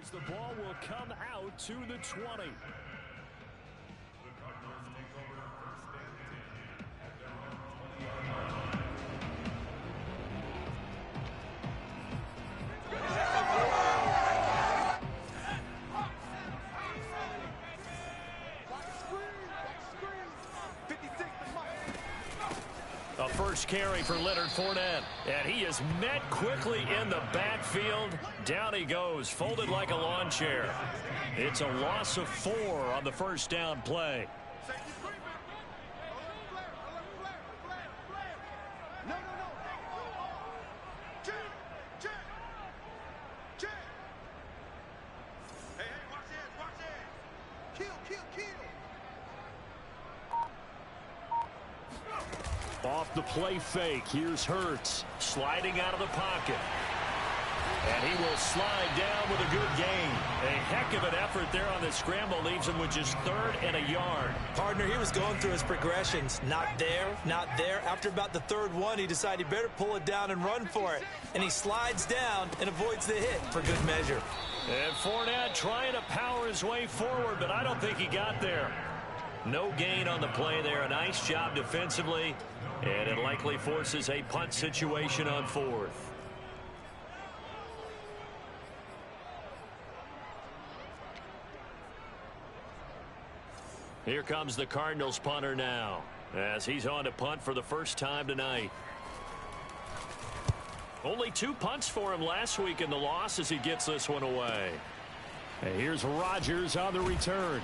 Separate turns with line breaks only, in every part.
as the ball will come out to the 20. A first carry for Leonard Fournette, and he is met quickly in the backfield. Down he goes, folded like a lawn chair. It's a loss of 4 on the first down play. Off the play fake, here's Hurts, sliding out of the pocket. And he will slide down with a good gain. A heck of an effort there on the scramble, leaves him with just 3rd and a yard.
Partner, he was going through his progressions. Not there, not there. After about the 3rd one, he decided he better pull it down and run for it. And he slides down and avoids the hit for good measure.
And Fournette trying to power his way forward, but I don't think he got there. No gain on the play there. A nice job defensively. And it likely forces a punt situation on 4th. Here comes the Cardinals punter now, as he's on to punt for the first time tonight. Only 2 punts for him last week in the loss as he gets this one away. And here's Rodgers on the return.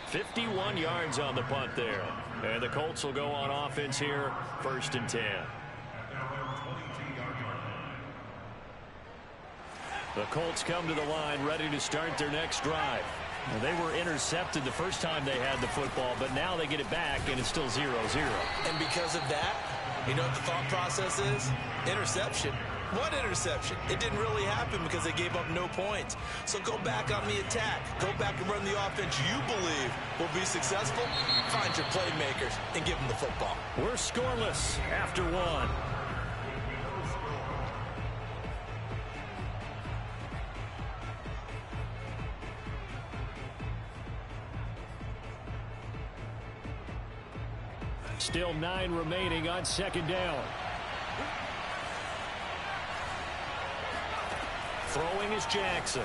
51 yards on the punt there. And the Colts will go on offense here, 1st and 10. The Colts come to the line ready to start their next drive. Well, they were intercepted the first time they had the football, but now they get it back, and it's still 0-0.
And because of that, you know what the thought process is? Interception. What interception? It didn't really happen because they gave up no points. So go back on the attack. Go back and run the offense you believe will be successful. Find your playmakers and give them the football.
We're scoreless after 1. Still 9 remaining on 2nd down. Throwing is Jackson.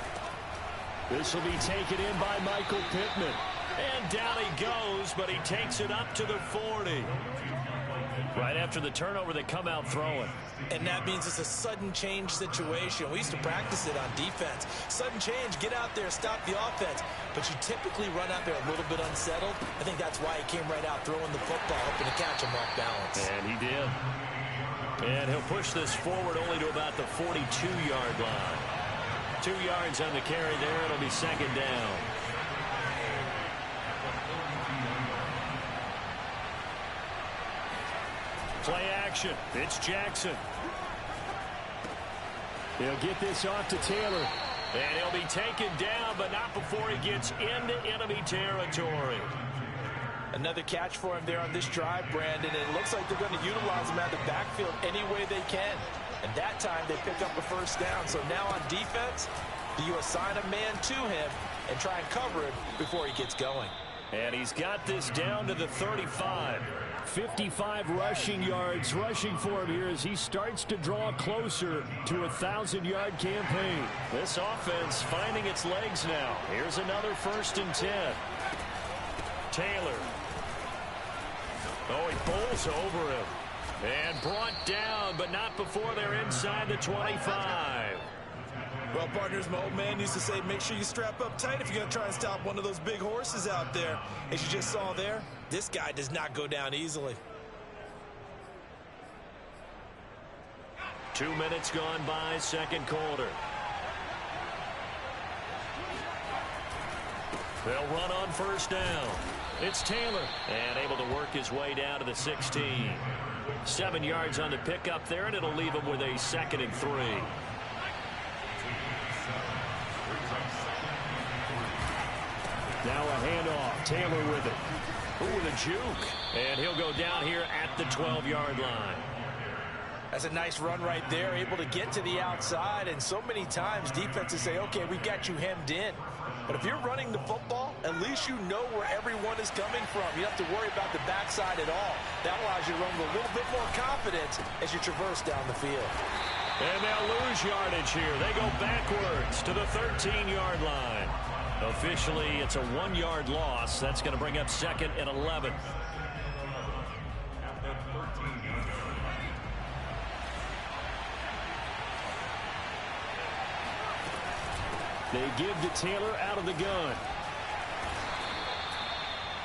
This will be taken in by Michael Pittman. And down he goes, but he takes it up to the 40. Right after the turnover, they come out throwing.
And that means it's a sudden change situation. We used to practice it on defense. Sudden change, get out there, stop the offense. But you typically run out there a little bit unsettled. I think that's why he came right out throwing the football, hoping to catch him off balance.
And he did. And he'll push this forward only to about the 42-yard line. 2 yards on the carry there. It'll be 2nd down. Play action. It's Jackson. He'll get this off to Taylor. And he'll be taken down, but not before he gets into enemy territory.
Another catch for him there on this drive, Brandon. And it looks like they're going to utilize him out of the backfield any way they can. And that time they pick up a 1st down. So now on defense, you assign a man to him and try and cover him before he gets going.
And he's got this down to the 35. 55 rushing yards rushing for him here as he starts to draw closer to a 1,000-yard campaign. This offense finding its legs now. Here's another 1st and 10. Taylor. Oh, he bowls over him. And brought down, but not before they're inside the 25.
Well, partners, my old man used to say, make sure you strap up tight if you're going to try and stop one of those big horses out there. As you just saw there, this guy does not go down easily.
2 minutes gone by, 2nd quarter. They'll run on 1st down. It's Taylor, and able to work his way down to the 16. 7 yards on the pickup there, and it'll leave him with a 2nd and 3. Now a handoff. Taylor with it. Ooh, the juke. And he'll go down here at the 12-yard line.
That's a nice run right there, able to get to the outside, and so many times defenses say, okay, we've got you hemmed in. But if you're running the football, at least you know where everyone is coming from. You don't have to worry about the backside at all. That allows you to run with a little bit more confidence as you traverse down the field.
And they'll lose yardage here. They go backwards to the 13-yard line. Officially, it's a 1-yard loss. That's going to bring up 2nd and 11. They give to Taylor out of the gun.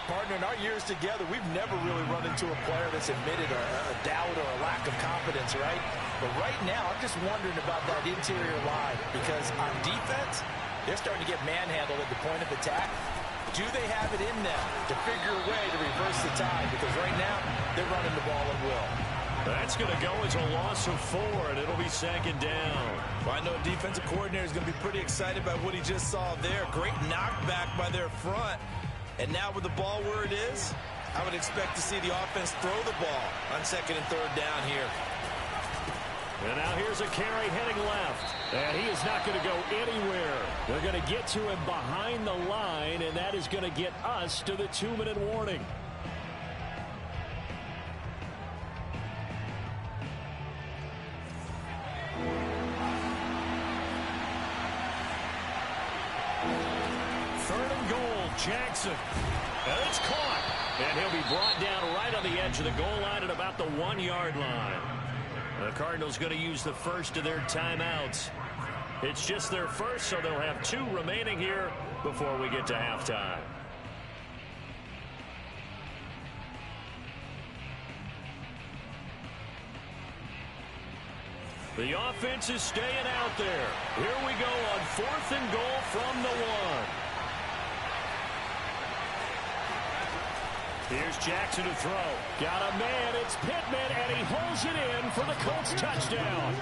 Partner, in our years together, we've never really run into a player that's admitted a doubt or a lack of confidence, right? But right now, I'm just wondering about that interior line because on defense, they're starting to get manhandled at the point of attack. Do they have it in them to figure a way to reverse the tide? Because right now, they're running the ball at will.
That's going to go as a loss of 4, and it'll be 2nd down.
Well, I know a defensive coordinator is going to be pretty excited by what he just saw there. Great knockback by their front. And now with the ball where it is, I would expect to see the offense throw the ball on 2nd and 3rd down here.
And now here's a carry heading left. And he is not going to go anywhere. They're going to get to him behind the line, and that is going to get us to the 2-minute warning. Jackson. And it's caught. And he'll be brought down right on the edge of the goal line at about the 1-yard line. The Cardinals going to use the first of their timeouts. It's just their first, so they'll have 2 remaining here before we get to halftime. The offense is staying out there. Here we go on 4th and goal from the 1. Here's Jackson to throw. Got a man. It's Pittman, and he holds it in for the Colts touchdown.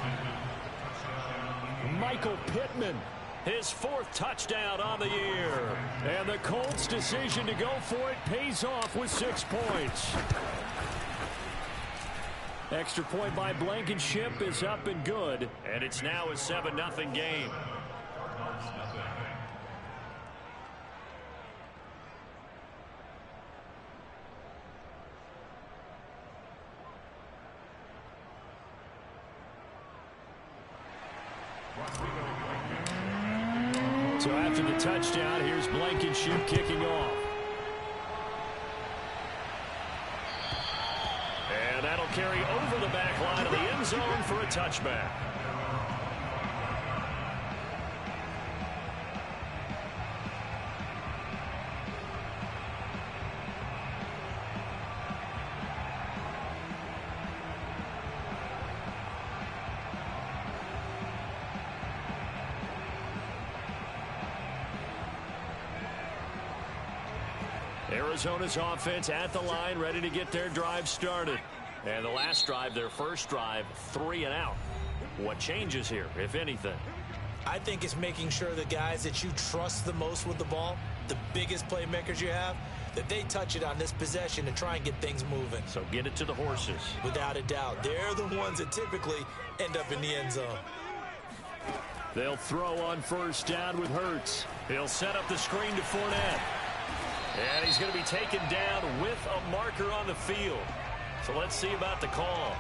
Michael Pittman, his 4th touchdown on the year. And the Colts' decision to go for it pays off with 6 points. Extra point by Blankenship is up and good. And it's now a 7-0 game. So after the touchdown, here's Blankenship kicking off. And that'll carry over the back line of the end zone for a touchback. Arizona's offense at the line, ready to get their drive started. And the last drive, their first drive, 3 and out. What changes here, if anything?
I think it's making sure the guys that you trust the most with the ball, the biggest playmakers you have, that they touch it on this possession and try and get things moving.
So get it to the horses.
Without a doubt. They're the ones that typically end up in the end zone.
They'll throw on first down with Hurts. He'll set up the screen to Fournette. And he's going to be taken down with a marker on the field. So let's see about the call.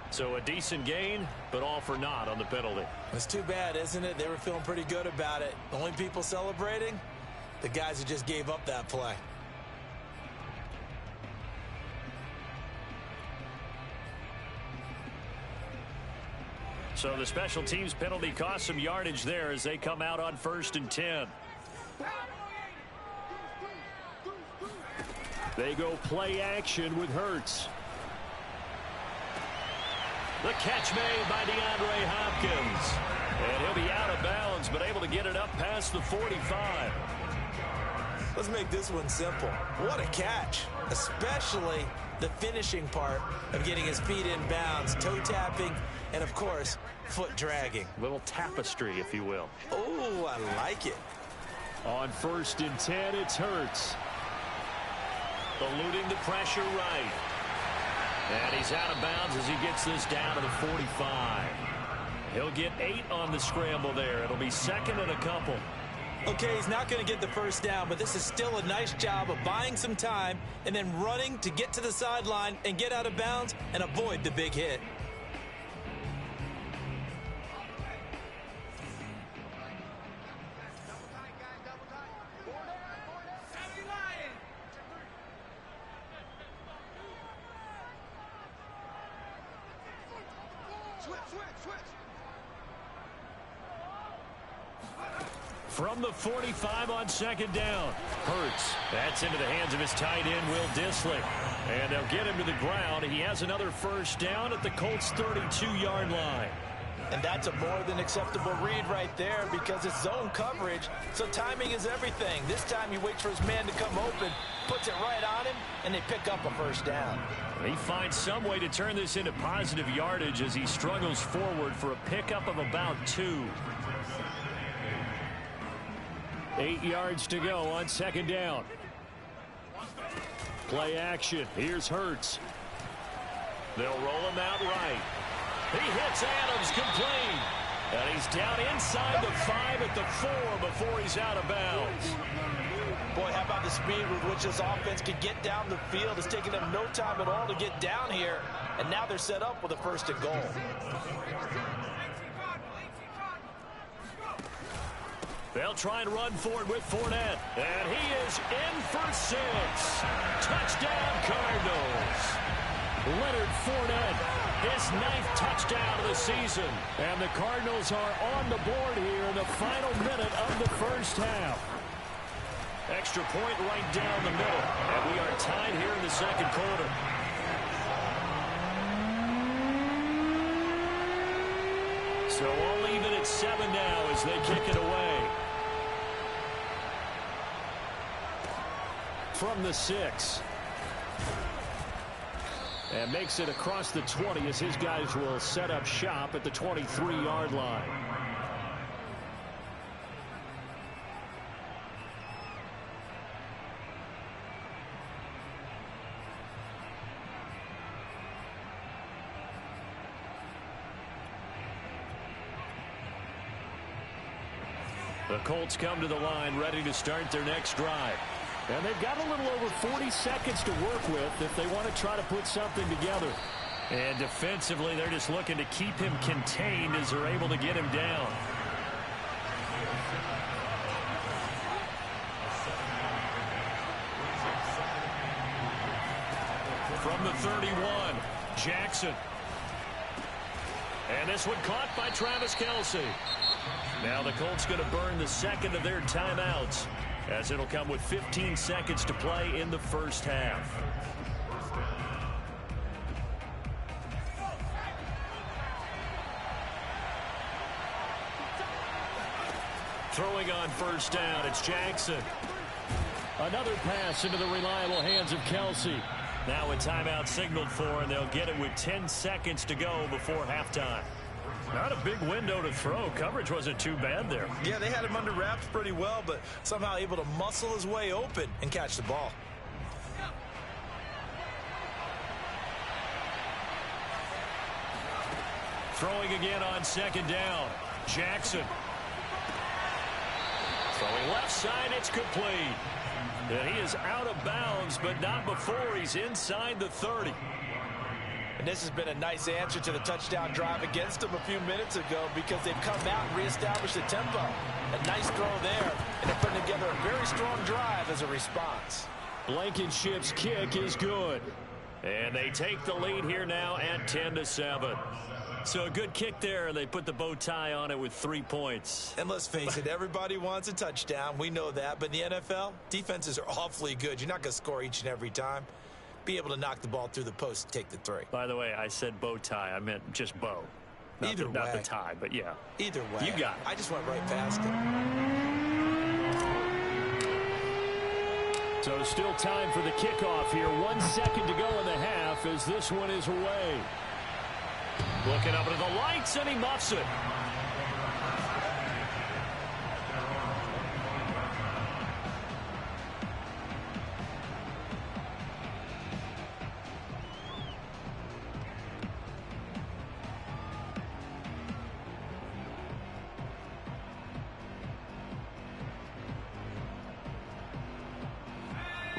So a decent gain, but all for naught on the penalty.
It's too bad, isn't it? They were feeling pretty good about it. The only people celebrating, the guys who just gave up that play.
So the special teams penalty cost some yardage there as they come out on 1st and 10. They go play action with Hurts. The catch made by DeAndre Hopkins. And he'll be out of bounds, but able to get it up past the 45.
Let's make this one simple. What a catch, especially the finishing part of getting his feet in bounds, toe tapping, and, of course, foot dragging.
Little tapestry, if you will.
Oh, I like it.
On 1st and 10, it's Hurts. Eluding the pressure right. And he's out of bounds as he gets this down to the 45. He'll get 8 on the scramble there. It'll be second and a couple.
Okay, he's not going to get the first down, but this is still a nice job of buying some time and then running to get to the sideline and get out of bounds and avoid the big hit.
From the 45 on second down. Hurts. That's into the hands of his tight end, Will Dissly. And they'll get him to the ground. He has another first down at the Colts' 32-yard line.
And that's a more than acceptable read right there because it's zone coverage, so timing is everything. This time he waits for his man to come open, puts it right on him, and they pick up a first down.
He finds some way to turn this into positive yardage as he struggles forward for a pickup of about 2. 8 yards to go on second down. Play action. Here's Hurts. They'll roll him out right. He hits Adams complete. And he's down inside the 5 at the 4 before he's out of bounds.
Boy, how about the speed with which this offense can get down the field? It's taking them no time at all to get down here. And now they're set up with a first and goal.
They'll try and run for it with Fournette. And he is in for 6. Touchdown, Cardinals. Leonard Fournette, his 9th touchdown of the season. And the Cardinals are on the board here in the final minute of the first half. Extra point right down the middle. And we are tied here in the second quarter. So all even at 7 now as they kick it away. From the 6. And makes it across the 20 as his guys will set up shop at the 23-yard line. The Colts come to the line ready to start their next drive. And they've got a little over 40 seconds to work with if they want to try to put something together. And defensively, they're just looking to keep him contained as they're able to get him down. From the 31, Jackson. And this one caught by Travis Kelce. Now the Colts going to burn the second of their timeouts, as it'll come with 15 seconds to play in the first half. Throwing on first down, it's Jackson. Another pass into the reliable hands of Kelce. Now a timeout signaled for, and they'll get it with 10 seconds to go before halftime. Not a big window to throw. Coverage wasn't too bad there.
Yeah, they had him under wraps pretty well, but somehow able to muscle his way open and catch the ball.
Throwing again on second down. Jackson. Throwing left side, it's complete. And he is out of bounds, but not before he's inside the 30.
And this has been a nice answer to the touchdown drive against them a few minutes ago because they've come out and reestablished the tempo. A nice throw there, and they're putting together a very strong drive as a response.
Blankenship's kick is good. And they take the lead here now at 10-7. So a good kick there, and they put the bow tie on it with 3 points.
And let's face it, everybody wants a touchdown. We know that. But in the NFL, defenses are awfully good. You're not going to score each and every time. Be able to knock the ball through the post and take the 3.
By the way, I said bow tie. I meant just bow. Not the tie, but yeah.
Either way.
You got it.
I just went right past it.
So still time for the kickoff here. 1 second to go in the half as this one is away. Looking up into the lights, and he muffs it.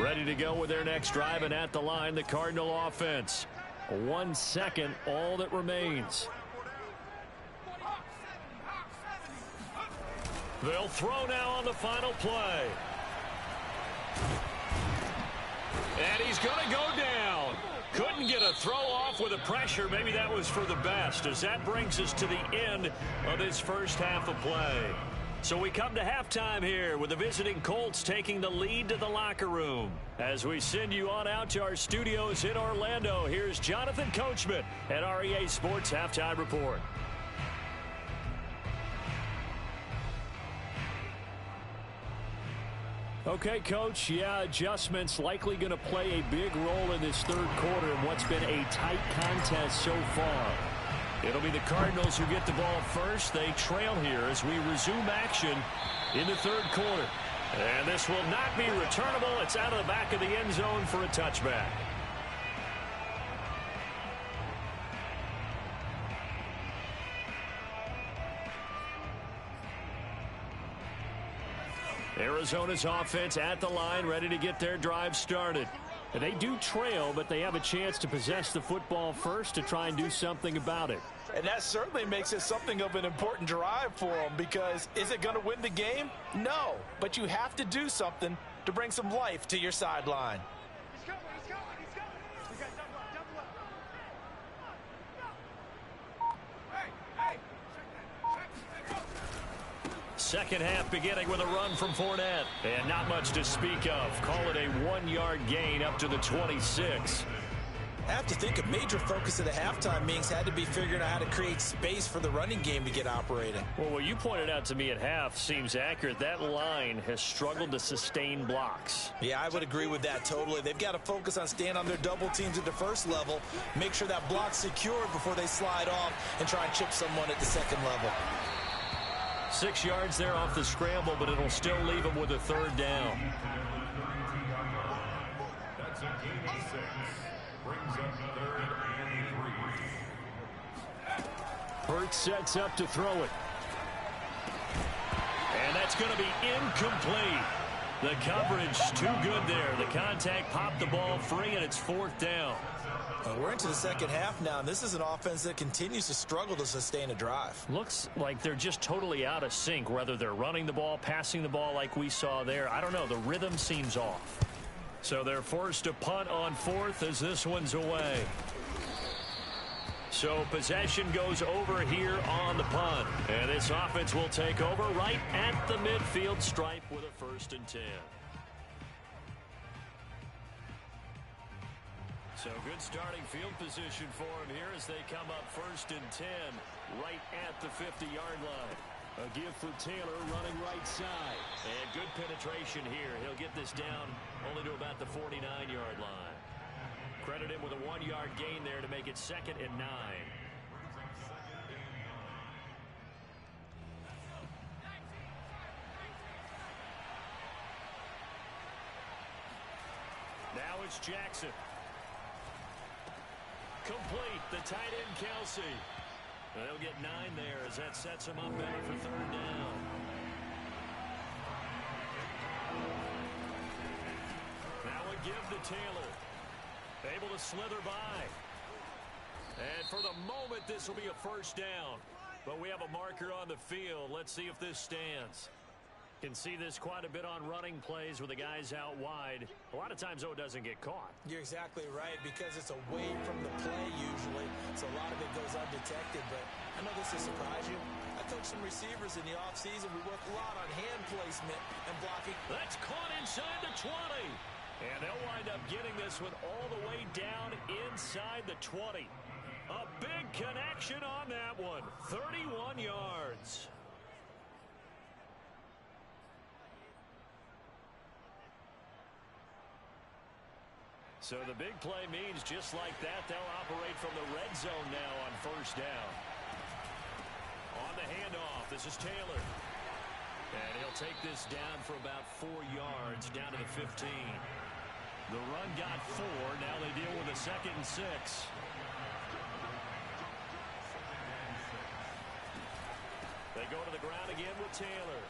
Ready to go with their next drive, and at the line, the Cardinal offense. 1 second, all that remains. They'll throw now on the final play. And he's going to go down. Couldn't get a throw off with the pressure. Maybe that was for the best, as that brings us to the end of this first half of play. So we come to halftime here with the visiting Colts taking the lead to the locker room. As we send you on out to our studios in Orlando, here's Jonathan Coachman at REA Sports Halftime Report. Okay, Coach, yeah, adjustments likely going to play a big role in this third quarter in what's been a tight contest so far. It'll be the Cardinals who get the ball first. They trail here as we resume action in the third quarter. And this will not be returnable. It's out of the back of the end zone for a touchback. Arizona's offense at the line, ready to get their drive started. They do trail, but they have a chance to possess the football first to try and do something about it.
And that certainly makes it something of an important drive for them, because is it going to win the game? No, but you have to do something to bring some life to your sideline.
Second half beginning with a run from Fournette. And not much to speak of. Call it a 1-yard gain up to the 26.
I have to think a major focus of the halftime meetings had to be figuring out how to create space for the running game to get operating.
Well, what you pointed out to me at half seems accurate. That line has struggled to sustain blocks.
Yeah, I would agree with that totally. They've got to focus on staying on their double teams at the first level, make sure that block's secured before they slide off and try and chip someone at the second level.
6 yards there off the scramble, but it'll still leave them with a third down.
That's a gain of 6. Brings up 3rd and 3.
Hurts sets up to throw it. And that's going to be incomplete. The coverage too good there. The contact popped the ball free, and it's 4th down.
We're into the second half now, and this is an offense that continues to struggle to sustain a drive.
Looks like they're just totally out of sync, whether they're running the ball, passing the ball like we saw there. I don't know. The rhythm seems off. So they're forced to punt on 4th as this one's away. So possession goes over here on the punt. And this offense will take over right at the midfield stripe with a 1st and 10. So good starting field position for him here as they come up 1st and 10 right at the 50-yard line. A give for Taylor running right side. And good penetration here. He'll get this down only to about the 49-yard line. Credit him with a 1-yard gain there to make it 2nd and 9. Now it's Jackson. Complete, the tight end Kelsey. They'll get 9 there as that sets him up better for 3rd down. Now a give to Taylor. Able to slither by. And for the moment, this will be a 1st down. But we have a marker on the field. Let's see if this stands. Can see this quite a bit on running plays with the guys out wide. A lot of times, though, it doesn't get caught.
You're exactly right, because it's away from the play usually, so a lot of it goes undetected. But I know this will surprise you. I coached some receivers in the offseason. We work a lot on hand placement and blocking.
That's caught inside the 20. And they'll wind up getting this one all the way down inside the 20. A big connection on that one. 31 yards. So the big play means just like that, they'll operate from the red zone now on 1st down. On the handoff, this is Taylor. And he'll take this down for about 4 yards, down to the 15. The run got 4. Now they deal with a 2nd and 6. They go to the ground again with Taylor.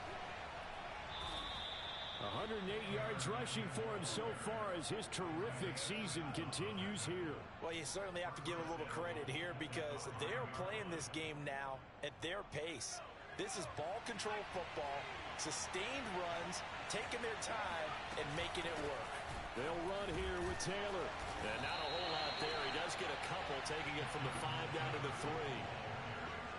108 yards rushing for him so far as his terrific season continues here.
Well, you certainly have to give a little credit here because they're playing this game now at their pace. This is ball control football, sustained runs, taking their time, and making it work.
They'll run here with Taylor.
And not a whole lot there. He does get a couple, taking it from the 5 down to the 3.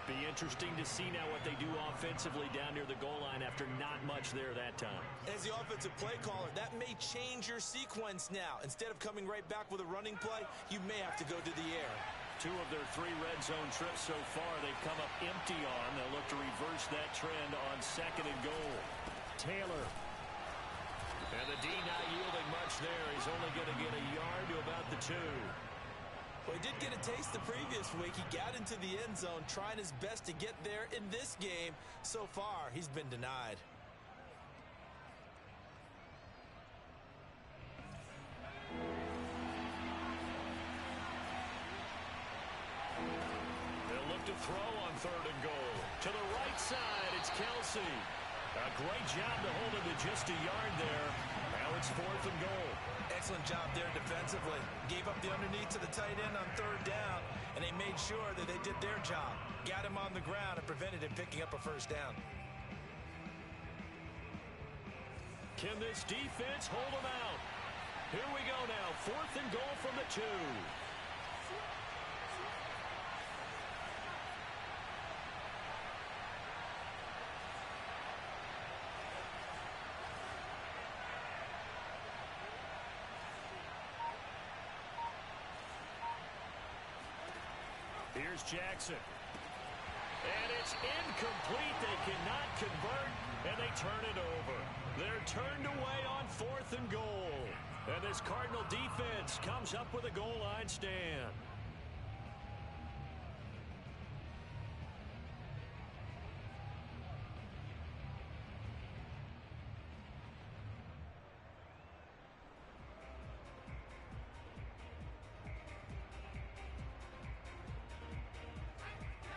Be interesting to see now what they do offensively down near the goal line after not much there that time.
As the offensive play caller, that may change your sequence now. Instead of coming right back with a running play, you may have to go to the air.
2 of their 3 red zone trips so far they've come up empty on. They'll look to reverse that trend on 2nd and goal. Taylor. And the D not yielding much there. He's only going to get a yard to about the 2.
Well, he did get a taste the previous week. He got into the end zone, trying his best to get there in this game. So far, he's been denied.
They'll look to throw on 3rd and goal. To the right side, it's Kelsey. A great job to hold him to just a yard there. Now it's 4th and goal.
Excellent job there defensively. Gave up the underneath to the tight end on 3rd down, and they made sure that they did their job. Got him on the ground and prevented him picking up a 1st down.
Can this defense hold him out? Here we go now. 4th and goal from the 2. Here's Jackson. And it's incomplete. They cannot convert, and they turn it over. They're turned away on 4th and goal. And this Cardinal defense comes up with a goal line stand.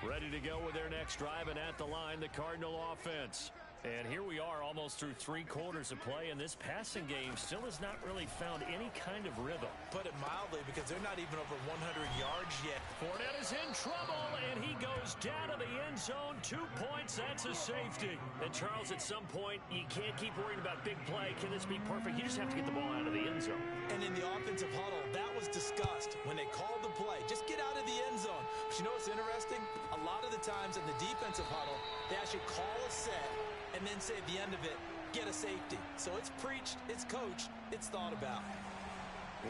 Ready to go with their next drive, and at the line, the Cardinal offense. And here we are almost through 3 quarters of play, and this passing game still has not really found any kind of rhythm.
Put it mildly, because they're not even over 100 yards yet.
Fournette is in trouble, and he goes down to the end zone. 2 points, that's a safety. And Charles, at some point, you can't keep worrying about big play. Can this be perfect? You just have to get the ball out of the end zone.
And in the offensive huddle, that was discussed when they called the play. Just get out of the end zone. But you know what's interesting? A lot of the times in the defensive huddle, they actually call a set and then say at the end of it, get a safety. So it's preached, it's coached, it's thought about.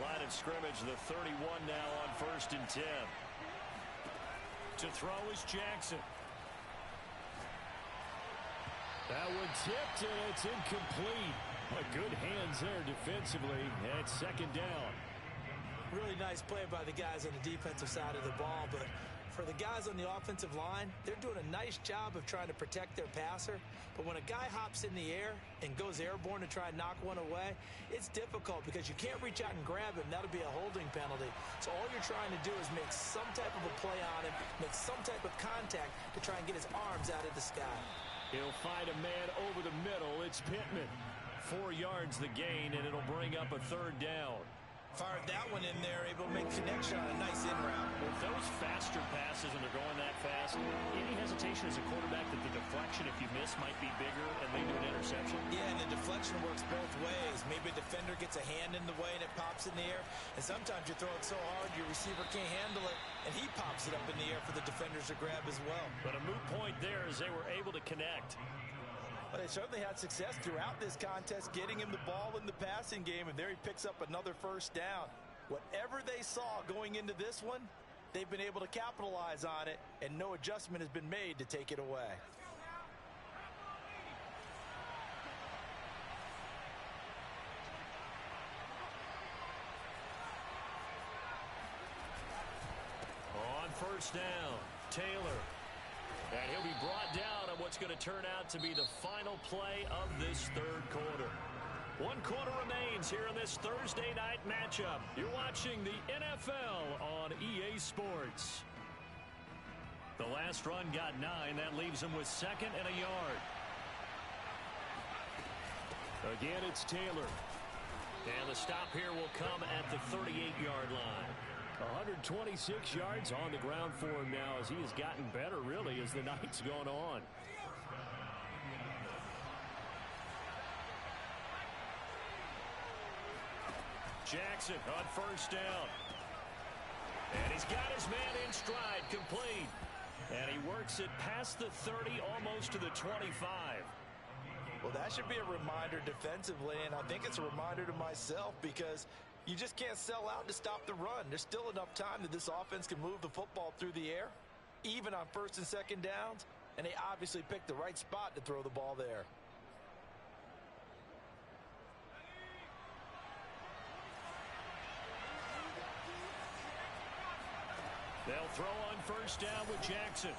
Line of scrimmage, the 31 now on 1st and 10. To throw is Jackson. That one tipped, and it's incomplete. But good hands there defensively, and it's 2nd down.
Really nice play by the guys on the defensive side of the ball, but for the guys on the offensive line, they're doing a nice job of trying to protect their passer. But when a guy hops in the air and goes airborne to try and knock one away, it's difficult because you can't reach out and grab him. That'll be a holding penalty. So all you're trying to do is make some type of a play on him, make some type of contact to try and get his arms out of the sky.
He'll find a man over the middle. It's Pittman. 4 yards the gain, and it'll bring up a 3rd down.
Fired that one in there, able to make connection on a nice in route.
With those faster passes and they're going that fast, any hesitation as a quarterback that the deflection, if you miss, might be bigger and lead to an interception?
Yeah, and the deflection works both ways. Maybe a defender gets a hand in the way and it pops in the air. And sometimes you throw it so hard your receiver can't handle it, and he pops it up in the air for the defenders to grab as well.
But a moot point there as they were able to connect.
Well, they certainly had success throughout this contest, getting him the ball in the passing game, and there he picks up another 1st down. Whatever they saw going into this one, they've been able to capitalize on it, and no adjustment has been made to take it away.
On 1st down, Taylor. And he'll be brought down on what's going to turn out to be the final play of this 3rd quarter. 1 quarter remains here in this Thursday night matchup. You're watching the NFL on EA Sports. The last run got 9. That leaves him with 2nd and a yard. Again, it's Taylor.
And the stop here will come at the 38-yard line.
126 yards on the ground for him now as he has gotten better, really, as the night's gone on. Jackson on first down. And he's got his man in stride, complete. And he works it past the 30, almost to the 25.
Well, that should be a reminder defensively, and I think it's a reminder to myself because you just can't sell out to stop the run. There's still enough time that this offense can move the football through the air, even on first and second downs, and they obviously picked the right spot to throw the ball there.
They'll throw on first down with Jackson.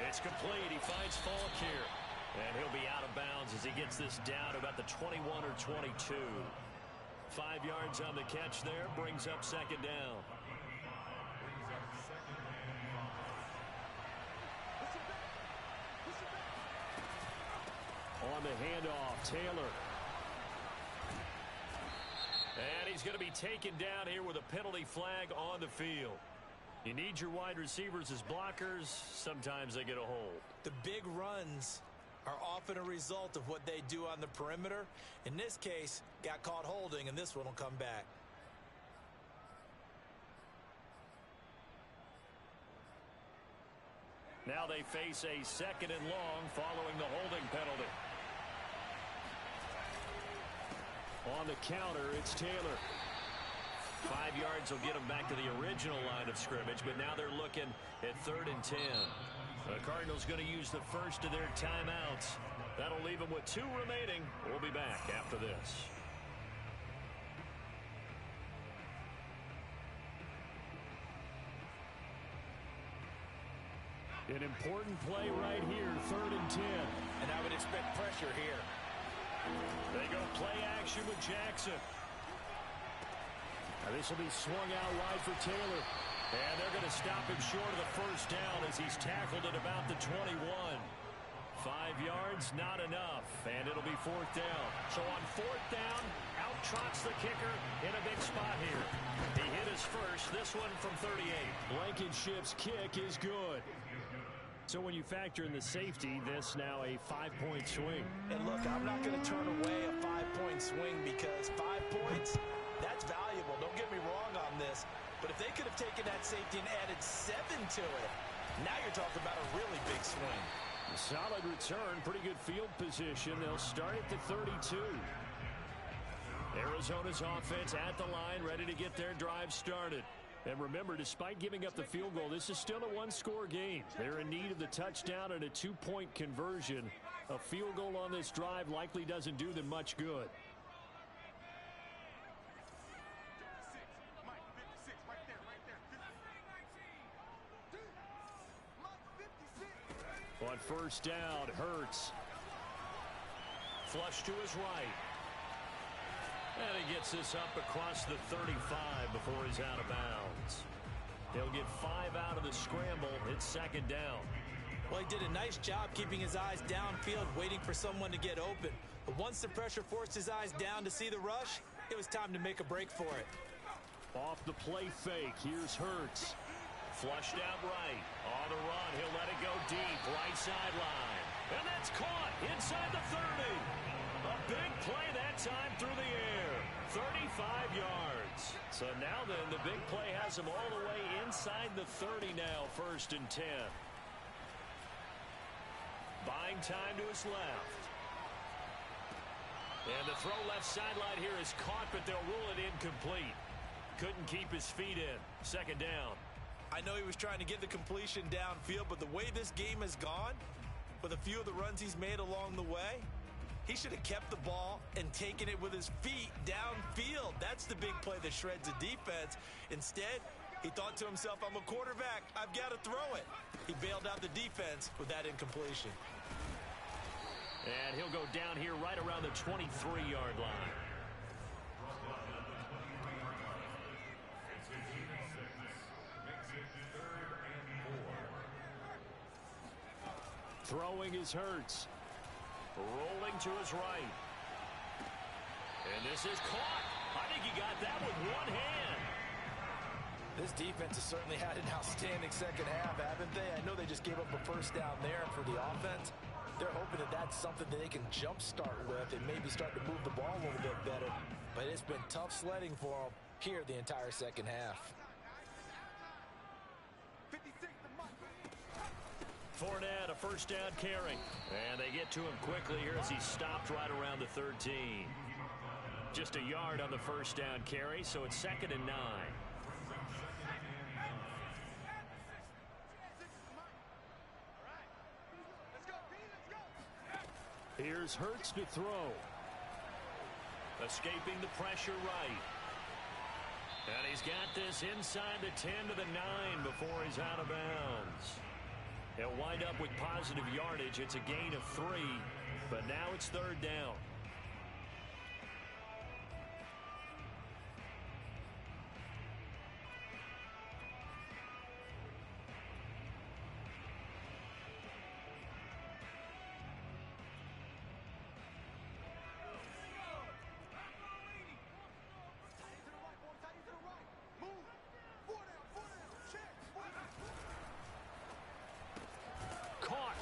It's complete. He finds Falk here. And he'll be out of bounds as he gets this down to about the 21 or 22. 5 yards on the catch there. Brings up second down. On the handoff, Taylor. And he's going to be taken down here with a penalty flag on the field. You need your wide receivers as blockers. Sometimes they get a hold.
The big runs are often a result of what they do on the perimeter. In this case, got caught holding, and this one will come back.
Now they face a second and long following the holding penalty. On the counter, it's Taylor. 5 yards will get them back to the original line of scrimmage, but now they're looking at 3rd and 10. The Cardinals going to use the first of their timeouts. That'll leave them with 2 remaining. We'll be back after this. An important play right here, 3rd and 10.
And I would expect pressure here.
They go play action with Jackson. Now this will be swung out wide for Taylor. And they're going to stop him short of the first down as he's tackled at about the 21. 5 yards, not enough. And it'll be 4th down. So on 4th down, out trots the kicker in a big spot here. He hit his first, this one from 38. Blankenship's kick is good. So when you factor in the safety, this now a 5-point swing.
And look, I'm not going to turn away a 5-point swing because 5 points, that's valuable. Don't get me wrong on this. But if they could have taken that safety and added 7 to it, now you're talking about a really big swing.
Solid return, pretty good field position. They'll start at the 32. Arizona's offense at the line, ready to get their drive started. And remember, despite giving up the field goal, this is still a 1-score game. They're in need of the touchdown and a 2-point conversion. A field goal on this drive likely doesn't do them much good. On first down, Hurts. Flush to his right. And he gets this up across the 35 before he's out of bounds. He'll get 5 out of the scramble. It's second down.
Well, he did a nice job keeping his eyes downfield, waiting for someone to get open. But once the pressure forced his eyes down to see the rush, it was time to make a break for it.
Off the play fake, here's Hurts. Flushed out right. On the run, he'll let it go deep, right sideline. And that's caught inside the 30. A big play that time through the air. 35 yards. So now then, the big play has him all the way inside the 30 now, 1st and 10. Buying time to his left. And the throw left sideline here is caught, but they'll rule it incomplete. Couldn't keep his feet in. Second down.
I know he was trying to get the completion downfield, but the way this game has gone, with a few of the runs he's made along the way, he should have kept the ball and taken it with his feet downfield. That's the big play that shreds a defense. Instead, he thought to himself, I'm a quarterback. I've got to throw it. He bailed out the defense with that incompletion.
And he'll go down here right around the 23-yard line. Throwing is Hurts. Rolling to his right.
And this is caught. I think he got that with one hand.
This defense has certainly had an outstanding second half, haven't they? I know they just gave up a first down there for the offense. They're hoping that that's something that they can jumpstart with and maybe start to move the ball a little bit better. But it's been tough sledding for them here the entire second half.
Fournette, a first down carry. And they get to him quickly here as he stopped right around the 13. Just a yard on the first down carry, so it's 2nd and 9. Here's Hurts to throw. Escaping the pressure right. And he's got this inside the 10 to the 9 before he's out of bounds. He'll wind up with positive yardage. It's a gain of 3, but now it's 3rd down.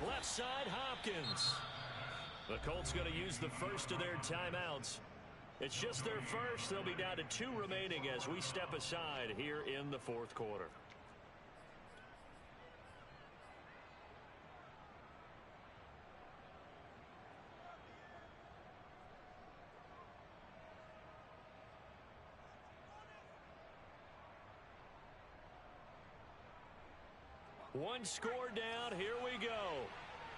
Left side, Hopkins. The Colts going to use the first of their timeouts. It's just their first. They'll be down to 2 remaining as we step aside here in the 4th quarter. One score down. Here we go.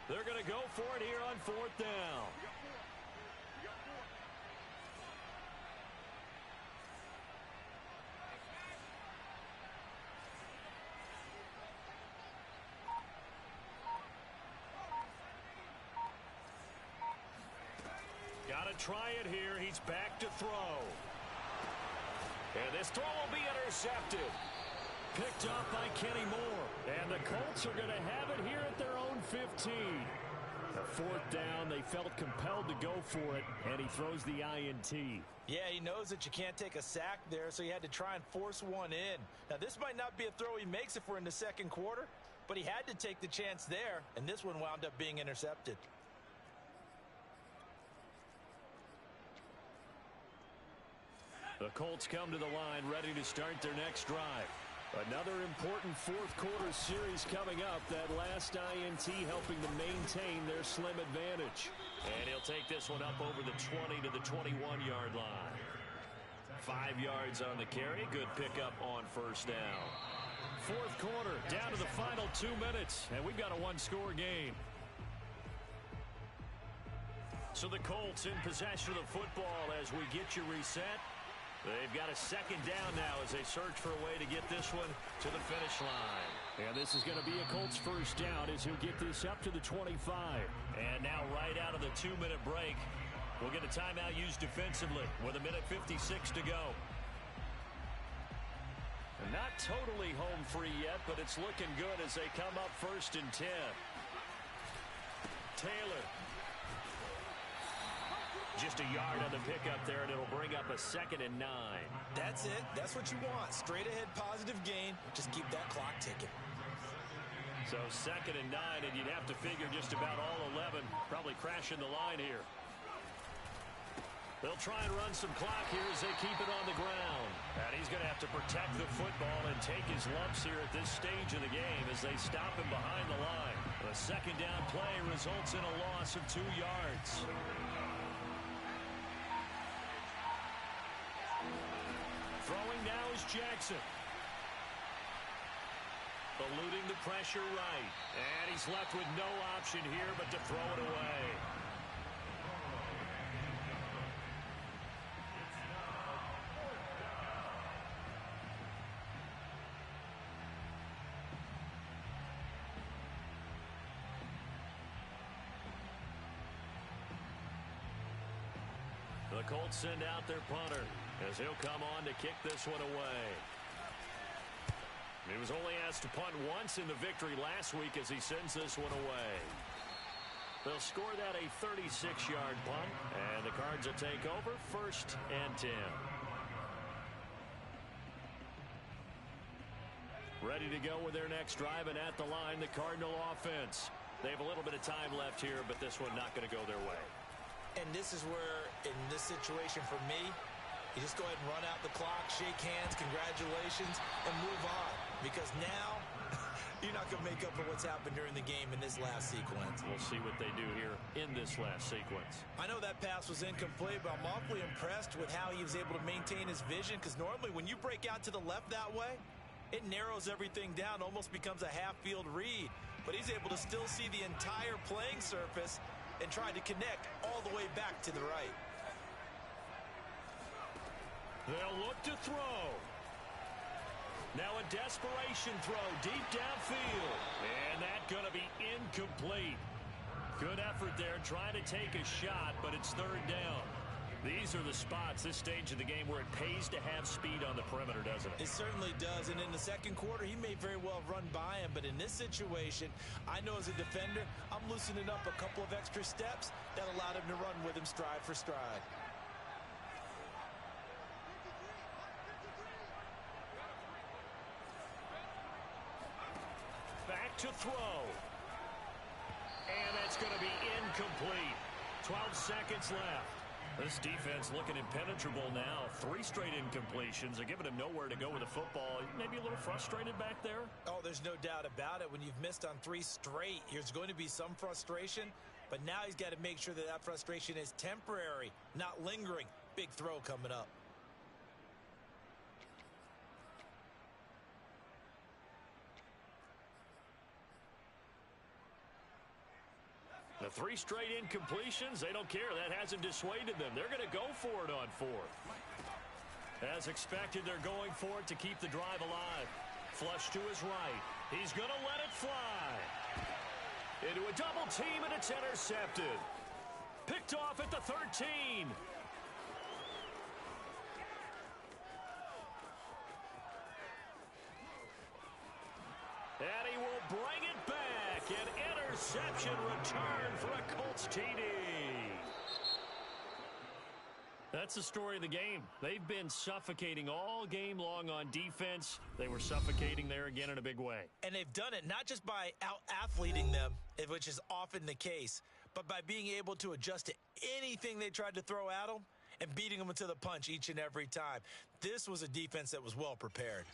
They're going to go for it here on 4th down. Got to try it here. He's back to throw. And this throw will be intercepted. Picked up by Kenny Moore. And the Colts are going to have it here at their own 15. A 4th down, they felt compelled to go for it, and he throws the INT.
Yeah, he knows that you can't take a sack there, so he had to try and force one in. Now, this might not be a throw he makes if we're in the 2nd quarter, but he had to take the chance there, and this one wound up being intercepted.
The Colts come to the line ready to start their next drive. Another important 4th quarter series coming up. That last INT helping to maintain their slim advantage. And he'll take this one up over the 20 to the 21-yard line. 5 yards on the carry. Good pickup on 1st down. 4th quarter, down to the final 2 minutes. And we've got a one-score game. So the Colts in possession of the football as we get you reset. They've got a 2nd down now as they search for a way to get this one to the finish line. And this is going to be a Colts 1st down as he'll get this up to the 25. And now right out of the 2-minute break, we'll get a timeout used defensively with 1:56 to go. And not totally home free yet, but it's looking good as they come up 1st and 10. Taylor. Just a yard on the pickup there, and it'll bring up a 2nd and 9.
That's it. That's what you want. Straight ahead positive gain. Just keep that clock ticking.
So 2nd and 9, and you'd have to figure just about all 11 probably crashing the line here. They'll try and run some clock here as they keep it on the ground. And he's going to have to protect the football and take his lumps here at this stage of the game as they stop him behind the line. The 2nd down play results in a loss of 2 yards. Throwing now is Jackson. Eluding the pressure right. And he's left with no option here but to throw it away. The Colts send out their punter as he'll come on to kick this one away. He was only asked to punt once in the victory last week as he sends this one away.
They'll score that a 36-yard punt, and the Cards will take over 1st and 10. Ready to go with their next drive, and at the line, the Cardinal offense. They have a little bit of time left here, but this one not going to go their way.
And this is where, in this situation for me, you just go ahead and run out the clock, shake hands, congratulations, and move on. Because now, you're not going to make up for what's happened during the game in this last sequence.
We'll see what they do here in this last sequence.
I know that pass was incomplete, but I'm awfully impressed with how he was able to maintain his vision. Because normally when you break out to the left that way, it narrows everything down, almost becomes a half-field read. But he's able to still see the entire playing surface and try to connect all the way back to the right.
They'll look to throw. Now a desperation throw deep downfield. And that's going to be incomplete. Good effort there trying to take a shot, but it's 3rd down. These are the spots, this stage of the game, where it pays to have speed on the perimeter, doesn't it?
It certainly does, and in the second quarter, he may very well run by him, but in this situation, I know as a defender, I'm loosening up a couple of extra steps that allowed him to run with him stride for stride.
Back to throw. And that's going to be incomplete. 12 seconds left. This defense looking impenetrable now. 3 straight incompletions. They're giving him nowhere to go with the football. Maybe a little frustrated back there?
Oh, there's no doubt about it. When you've missed on 3 straight, there's going to be some frustration. But now he's got to make sure that that frustration is temporary, not lingering. Big throw coming up.
The 3 straight incompletions, they don't care. That hasn't dissuaded them. They're going to go for it on 4th. As expected, they're going for it to keep the drive alive. Flush to his right. He's going to let it fly. Into a double team, and it's intercepted. Picked off at the 13. And he will bring it back. An interception return for a Colts TD. That's the story of the game. They've been suffocating all game long on defense. They were suffocating there again in a big way.
And they've done it not just by out-athleting them, which is often the case, but by being able to adjust to anything they tried to throw at them and beating them to the punch each and every time. This was a defense that was well prepared.